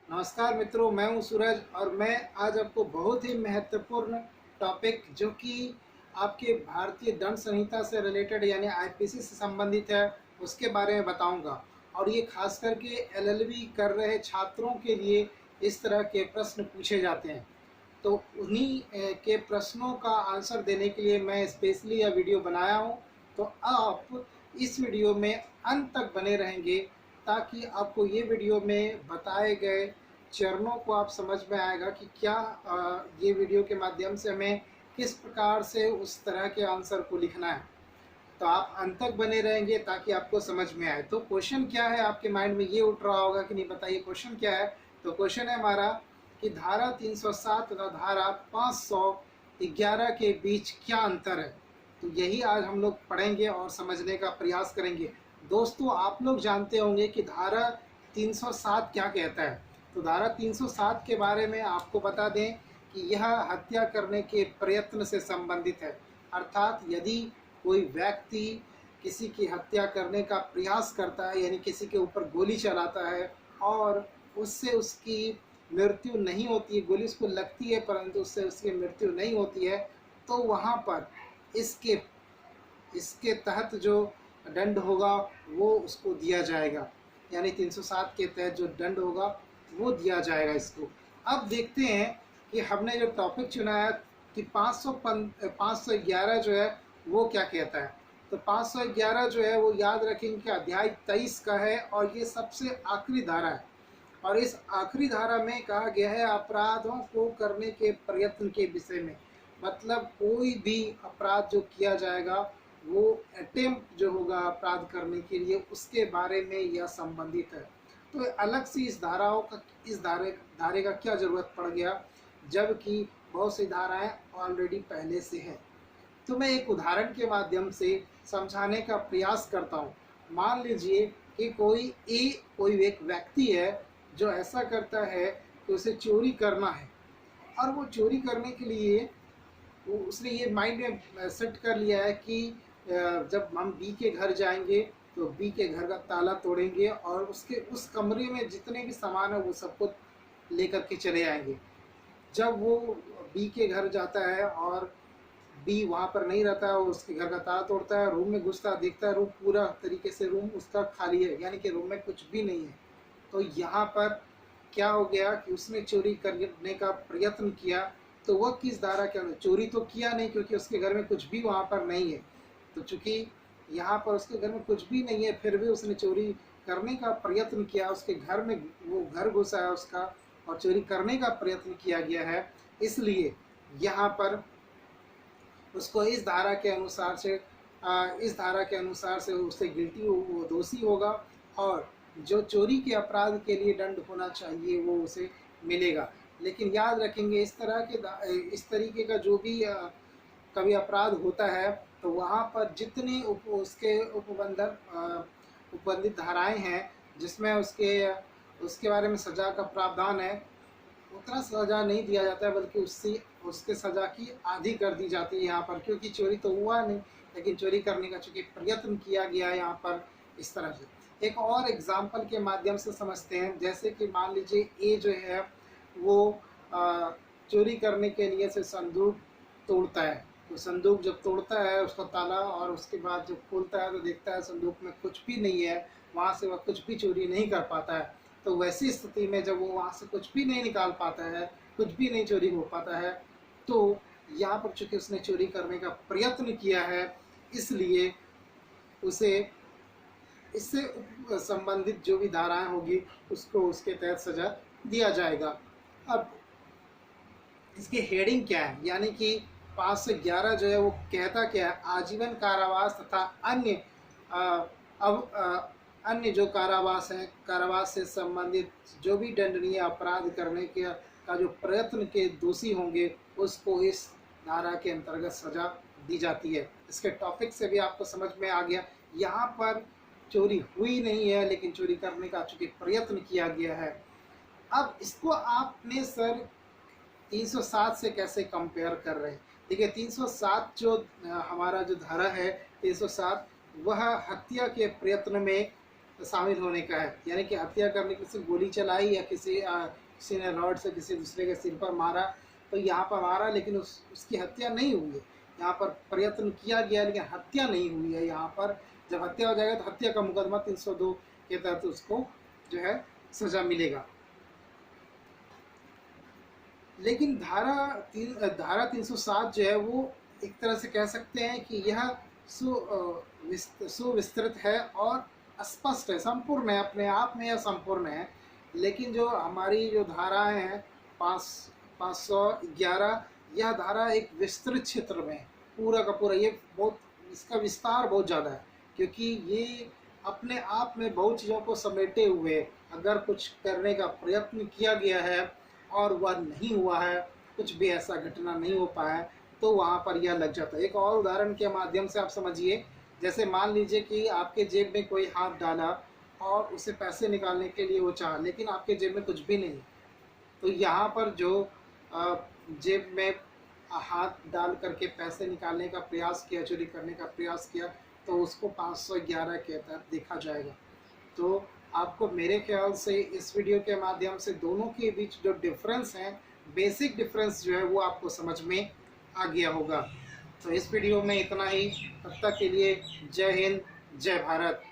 नमस्कार मित्रों, मैं हूं सूरज और मैं आज आपको बहुत ही महत्वपूर्ण टॉपिक जो कि आपके भारतीय दंड संहिता से रिलेटेड यानी आईपीसी से संबंधित है उसके बारे में बताऊंगा। और ये खास करके एलएलबी कर रहे छात्रों के लिए इस तरह के प्रश्न पूछे जाते हैं। तो उन्हीं के प्रश्नों का आंसर देने के लिए मैं स्पेशली यह वीडियो बनाया हूँ। तो आप इस वीडियो में अंत तक बने रहेंगे ताकि आपको ये वीडियो में बताए गए चरणों को आप समझ में आएगा कि क्या ये वीडियो के माध्यम से हमें किस प्रकार से उस तरह के आंसर को लिखना है। तो आप अंत तक बने रहेंगे ताकि आपको समझ में आए। तो क्वेश्चन क्या है, आपके माइंड में ये उठ रहा होगा कि नहीं, बताइए क्वेश्चन क्या है। तो क्वेश्चन है हमारा कि धारा 307 तथा धारा 511 के बीच क्या अंतर है। तो यही आज हम लोग पढ़ेंगे और समझने का प्रयास करेंगे। दोस्तों, आप लोग जानते होंगे कि धारा 307 क्या कहता है। तो धारा 307 के बारे में आपको बता दें कि यह हत्या करने के प्रयत्न से संबंधित है। अर्थात यदि कोई व्यक्ति किसी की हत्या करने का प्रयास करता है, यानी किसी के ऊपर गोली चलाता है और उससे उसकी मृत्यु नहीं होती है, गोली उसको लगती है परंतु उससे उसकी मृत्यु नहीं होती है, तो वहाँ पर इसके इसके तहत जो दंड होगा वो उसको दिया जाएगा। यानी 307 के तहत जो दंड होगा वो दिया जाएगा इसको। अब देखते हैं कि हमने जो टॉपिक चुना है कि 511 जो है वो क्या कहता है। तो 511 जो है वो याद रखेंगे कि अध्याय 23 का है और ये सबसे आखिरी धारा है। और इस आखिरी धारा में कहा गया है अपराधों को करने के प्रयत्न के विषय में। मतलब कोई भी अपराध जो किया जाएगा वो अटेम्प्ट जो होगा अपराध करने के लिए उसके बारे में यह संबंधित है। तो अलग से इस धाराओं का इस धारे का क्या ज़रूरत पड़ गया जबकि बहुत सी धाराएं ऑलरेडी पहले से हैं। तो मैं एक उदाहरण के माध्यम से समझाने का प्रयास करता हूँ। मान लीजिए कि कोई एक व्यक्ति है जो ऐसा करता है कि उसे चोरी करना है और वो चोरी करने के लिए उसने ये माइंड में सेट कर लिया है कि जब हम बी के घर जाएंगे तो बी के घर का ताला तोड़ेंगे और उसके उस कमरे में जितने भी सामान है वो सबको लेकर के चले आएंगे। जब वो बी के घर जाता है और बी वहाँ पर नहीं रहता है, वो उसके घर का ताला तोड़ता है, रूम में घुसता है, देखता है रूम पूरा तरीके से रूम उसका खाली है, यानी कि रूम में कुछ भी नहीं है। तो यहाँ पर क्या हो गया कि उसने चोरी करने का प्रयत्न किया। तो वह किस धारा के अंदर, चोरी तो किया नहीं क्योंकि उसके घर में कुछ भी वहाँ पर नहीं है। तो चूंकि यहाँ पर उसके घर में कुछ भी नहीं है फिर भी उसने चोरी करने का प्रयत्न किया, उसके घर में वो घर घुसा है उसका और चोरी करने का प्रयत्न किया गया है, इसलिए यहाँ पर उसको इस धारा के अनुसार से उसे गिल्टी वो दोषी होगा और जो चोरी के अपराध के लिए दंड होना चाहिए वो उसे मिलेगा। लेकिन याद रखेंगे इस तरीके का जो भी कभी अपराध होता है तो वहाँ पर जितनी उसके उपबंधित धाराएं हैं जिसमें उसके बारे में सजा का प्रावधान है, उतना सजा नहीं दिया जाता है बल्कि उसके सजा की आधी कर दी जाती है यहाँ पर, क्योंकि चोरी तो हुआ नहीं लेकिन चोरी करने का चूंकि प्रयत्न किया गया है यहाँ पर। इस तरह से एक और एग्जाम्पल के माध्यम से समझते हैं। जैसे कि मान लीजिए ए जो है वो चोरी करने के लिए से संदूक तोड़ता है। तो संदूक जब तोड़ता है उसका ताला और उसके बाद जब खोलता है तो देखता है संदूक में कुछ भी नहीं है, वहाँ से वह कुछ भी चोरी नहीं कर पाता है। तो वैसी स्थिति में जब वो वहाँ से कुछ भी नहीं निकाल पाता है, कुछ भी नहीं चोरी हो पाता है, तो यहाँ पर चूंकि उसने चोरी करने का प्रयत्न किया है इसलिए उसे इससे संबंधित जो भी धाराएं होगी उसको उसके तहत सजा दिया जाएगा। अब इसकी हेडिंग क्या है, यानी कि 511 जो है वो कहता क्या है, आजीवन कारावास तथा अन्य जो कारावास से संबंधित जो भी दंडनीय अपराध करने के का जो प्रयत्न के दोषी होंगे उसको इस धारा के अंतर्गत सजा दी जाती है। इसके टॉपिक से भी आपको समझ में आ गया। यहाँ पर चोरी हुई नहीं है लेकिन चोरी करने का चूंकि प्रयत्न किया गया है। अब इसको आपने सर 307 से कैसे कंपेयर कर रहे हैं। देखिए 307 जो हमारा जो धारा है 307 वह हत्या के प्रयत्न में शामिल होने का है, यानी कि हत्या करने की, किसी गोली चलाई या किसी ने रॉड से किसी दूसरे के सिर पर मारा, तो यहाँ पर मारा लेकिन उसकी हत्या नहीं हुई है। यहाँ पर प्रयत्न किया गया लेकिन हत्या नहीं हुई है। यहाँ पर जब हत्या हो जाएगा तो हत्या का मुकदमा 302 के तहत उसको जो है सजा मिलेगा। लेकिन धारा 307 जो है वो एक तरह से कह सकते हैं कि यह सुविस्तृत है और स्पष्ट है, संपूर्ण है, अपने आप में यह संपूर्ण है। लेकिन जो हमारी जो धाराएं हैं 511, यह धारा एक विस्तृत क्षेत्र में पूरा का पूरा, ये बहुत, इसका विस्तार बहुत ज़्यादा है, क्योंकि ये अपने आप में बहुत चीज़ों को समेटे हुए, अगर कुछ करने का प्रयत्न किया गया है और वह नहीं हुआ है, कुछ भी ऐसा घटना नहीं हो पाया, तो वहाँ पर यह लग जाता है। एक और उदाहरण के माध्यम से आप समझिए, जैसे मान लीजिए कि आपके जेब में कोई हाथ डाला और उसे पैसे निकालने के लिए वो चाहा, लेकिन आपके जेब में कुछ भी नहीं, तो यहाँ पर जो जेब में हाथ डाल करके पैसे निकालने का प्रयास किया, चोरी करने का प्रयास किया, तो उसको 511 के तहत देखा जाएगा। तो आपको मेरे ख्याल से इस वीडियो के माध्यम से दोनों के बीच जो डिफरेंस है, बेसिक डिफरेंस जो है वो आपको समझ में आ गया होगा। तो इस वीडियो में इतना ही, तब तक के लिए जय हिंद, जय भारत।